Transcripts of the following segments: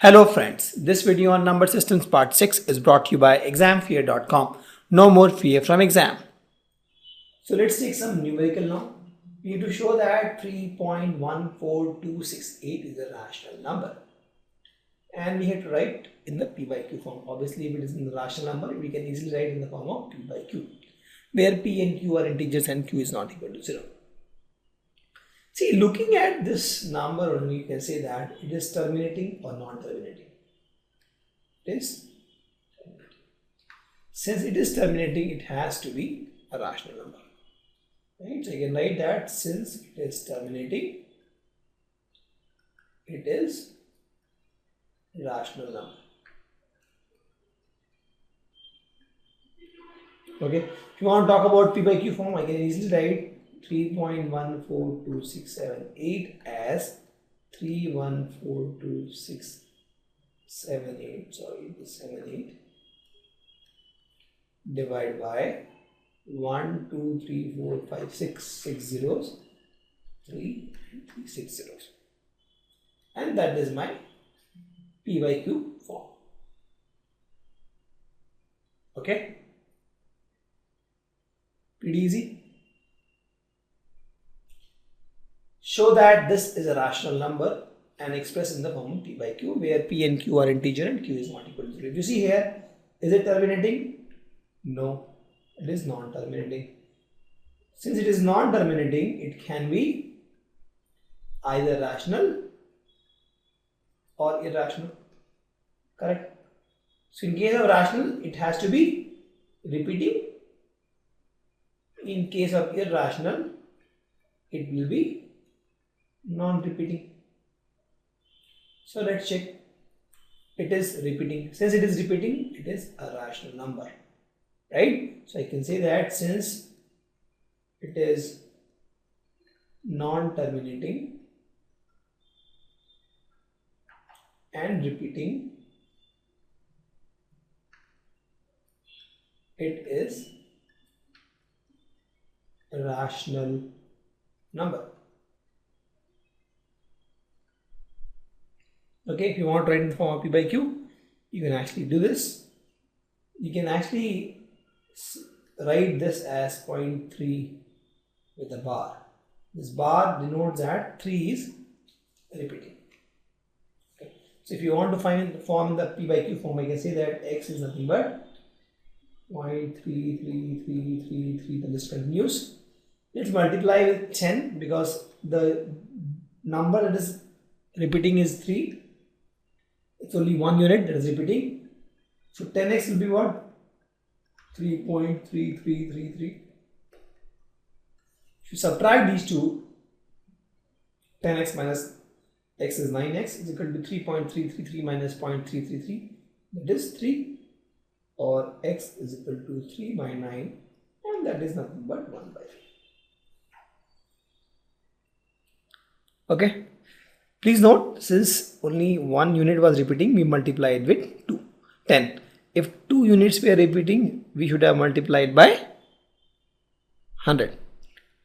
Hello friends, this video on number systems part 6 is brought to you by examfear.com. No more fear from exam. So let's take some numerical now. We need to show that 3.14268 is a rational number. And we have to write in the P by Q form. Obviously if it is in the rational number, we can easily write in the form of P by Q, where P and Q are integers and Q is not equal to 0. See, looking at this number only, you can say that it is terminating or non-terminating. It is terminating. Since it is terminating, it has to be a rational number. Right? So you can write that since it is terminating, it is a rational number. Okay. If you want to talk about P by Q form, I can easily write 3.14268 as 3142678 divided by 1 2 3 4 5 6 zeros, 3 and 6 zeros, and that is my P by Q form. Okay, pretty easy. Show that this is a rational number and express in the form of P by Q, where P and Q are integer and Q is not equal to 0. If you see here, is it terminating? No, it is non-terminating. Since it is non-terminating, it can be either rational or irrational. Correct? So in case of rational, it has to be repeating. In case of irrational, it will be non-repeating. So let's check. It is repeating. Since it is repeating, it is a rational number, right? So I can say that since it is non-terminating and repeating, it is a rational number. Okay, if you want to write in the form of P by Q, you can actually do this. You can actually write this as 0.3 with a bar. This bar denotes that 3 is repeating. Okay. So if you want to find the form in the P by Q form, I can say that x is nothing but 0.3333, the list continues. Let's multiply with 10 because the number that is repeating is 3. It's only one unit that is repeating. So 10x will be what? 3.3333. If you subtract these two, 10x minus x is 9x is equal to 3.333 minus 0.333. That is 3. Or x is equal to 3 by 9, and that is nothing but 1 by 3. Okay. Please note, since only one unit was repeating, we multiplied with 2. 10. If 2 units were repeating, we should have multiplied by 100.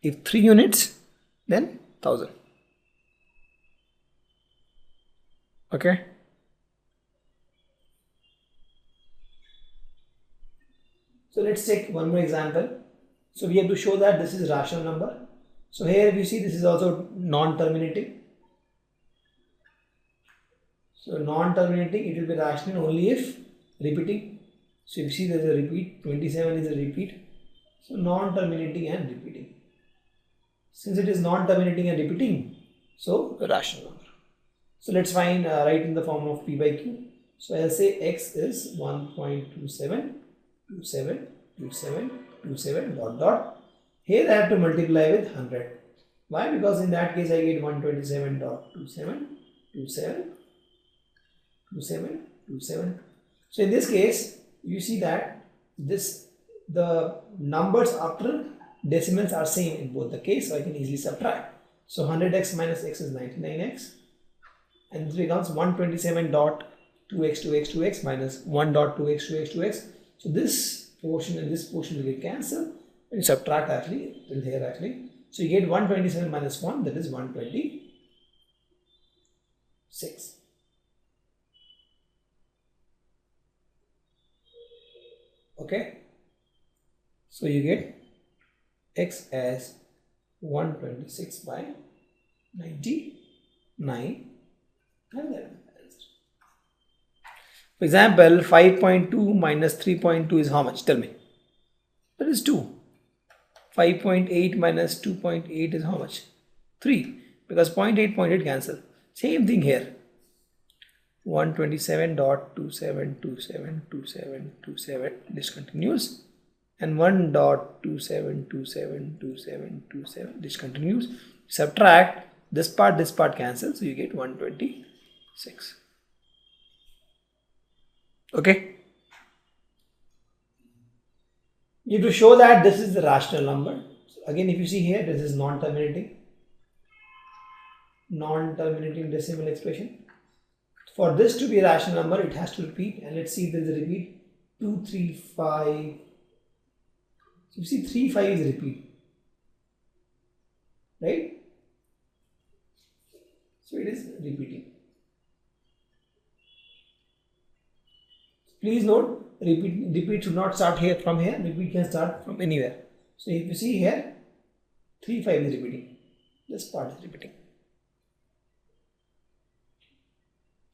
If 3 units, then 1000. Okay. So let's take one more example. So we have to show that this is a rational number. So here if you see, this is also non-terminating. So non-terminating, it will be rational only if repeating. So if you see there is a repeat, 27 is a repeat. So non-terminating and repeating. Since it is non-terminating and repeating, so a rational number. So let's find write in the form of P by Q. So I'll say x is 1.27 dot dot. Here I have to multiply with 100. Why? Because in that case I get 127.27. So in this case, you see that the numbers after decimals are same in both the case, so I can easily subtract. So 100x minus x is 99x, and this becomes 127.2x minus 1.2x. So this portion and this portion will get cancelled, and you subtract actually till here actually. So you get 127 minus 1, that is 126. Okay, so you get x as 126 by 99, and then for example 5.2 minus 3.2 is how much? Tell me. That is 2. 5.8 minus 2.8 is how much? 3, because 0.8 cancel. Same thing here. 127.27272727 discontinues, and 1.27272727 discontinues. Subtract this part cancels, so you get 126. Okay. You have to show that this is the rational number. So again, if you see here, this is non-terminating decimal expression. For this to be a rational number, it has to repeat, and let's see if there is a repeat. 2, 3, 5. So you see 3, 5 is a repeat, right? So it is repeating. Please note, repeat should not start here from here. Repeat can start from anywhere. So if you see here, 3, 5 is repeating. This part is repeating.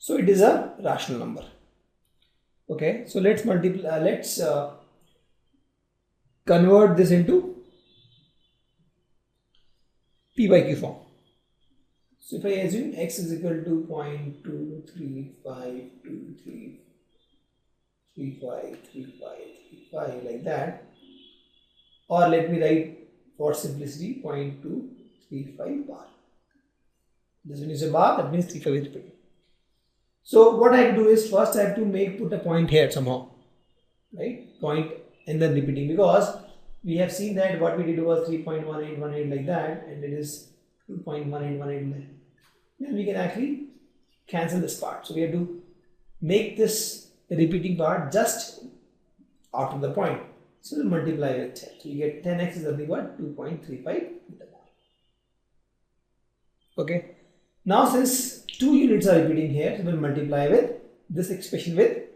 So it is a rational number. Okay, so let's multiply. Let's convert this into P by Q form. So if I assume x is equal to 0.23523353535 like that, or let me write for simplicity 0.235 bar. This one is a bar, that means 35 is repeating. So what I have to do is first I have to put a point here somehow, right? Point and then repeating, because we have seen that what we did was 3.1818 like that, and it is 2.1818. Then we can actually cancel this part. So we have to make this repeating part just after the point. So we'll multiply with 10. So you get 10x is nothing but 2.35. Okay. Now since 2 units are repeating here, so we'll multiply with this expression with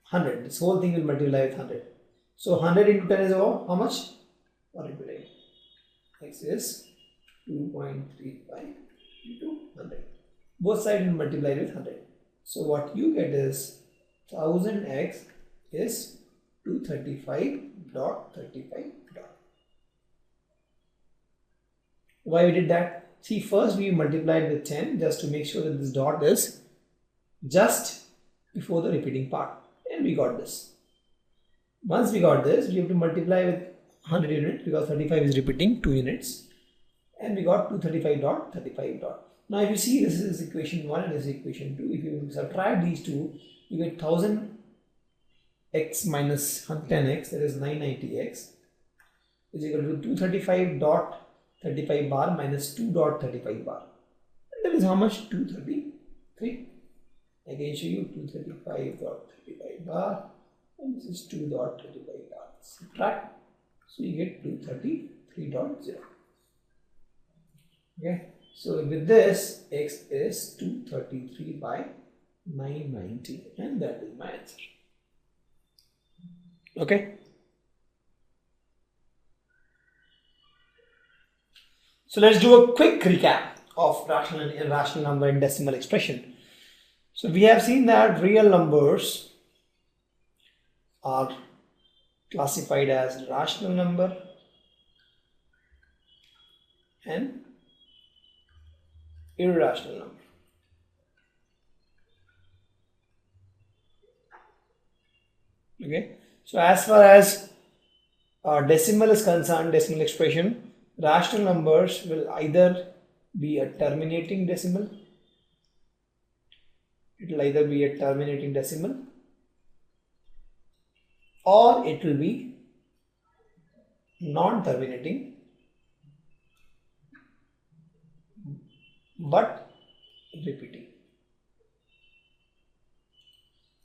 100. This whole thing will multiply with 100. So 100 into 10 is how much? 1 into 9. X is 2.35 into 100. Both sides will multiply with 100. So what you get is 1000x is 235.35. Why we did that? See, first we multiplied with 10 just to make sure that this dot is just before the repeating part, and we got this. Once we got this, we have to multiply with 100 units because 35 is repeating 2 units, and we got 235.35. Now if you see, this is equation 1 and this is equation 2. If you subtract these two, you get 1000x minus 10x, that is 990x, is equal to 235.35 bar minus 2.35 bar. And that is how much? 233. I can show you 235.35 bar, and this is 2.35 bar. Subtract, so you get 233.0. Okay, so with this, x is 233 by 990, and that is my answer. Okay. So let's do a quick recap of rational and irrational number in decimal expression. So we have seen that real numbers are classified as rational number and irrational number. Okay, so as far as decimal is concerned, decimal expression, rational numbers will either be a terminating decimal, it will either be a terminating decimal, or it will be non-terminating but repeating.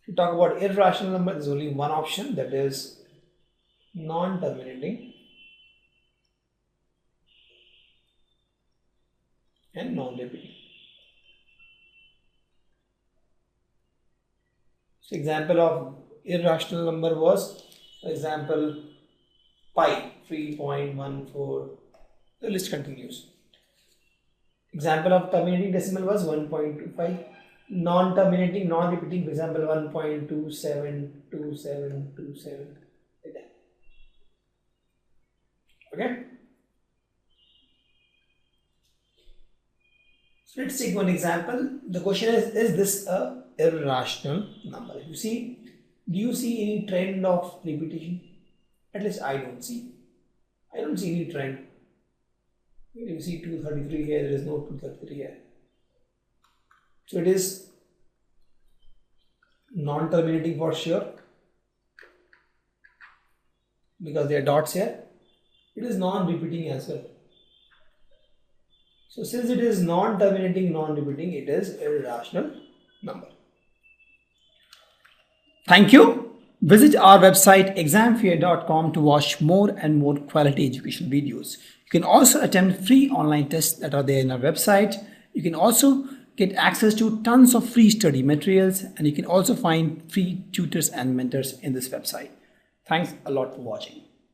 To talk about irrational number, there is only one option, that is non-terminating and non-repeating. So example of irrational number was For example, pi 3.14. The list continues. Example of terminating decimal was 1.25. Non-terminating, non-repeating, for example, 1.272727 like that. Okay. So let's take one example. The question is this a irrational number? Do you see any trend of repetition? At least I don't see. I don't see any trend. You see 233 here, there is no 233 here. So it is non-terminating for sure, because there are dots here. It is non-repeating as well. So since it is non-terminating, non-repeating, it is a irrational number. Thank you. Visit our website examfear.com to watch more and more quality education videos. You can also attempt free online tests that are there in our website. You can also get access to tons of free study materials, and you can also find free tutors and mentors in this website. Thanks a lot for watching.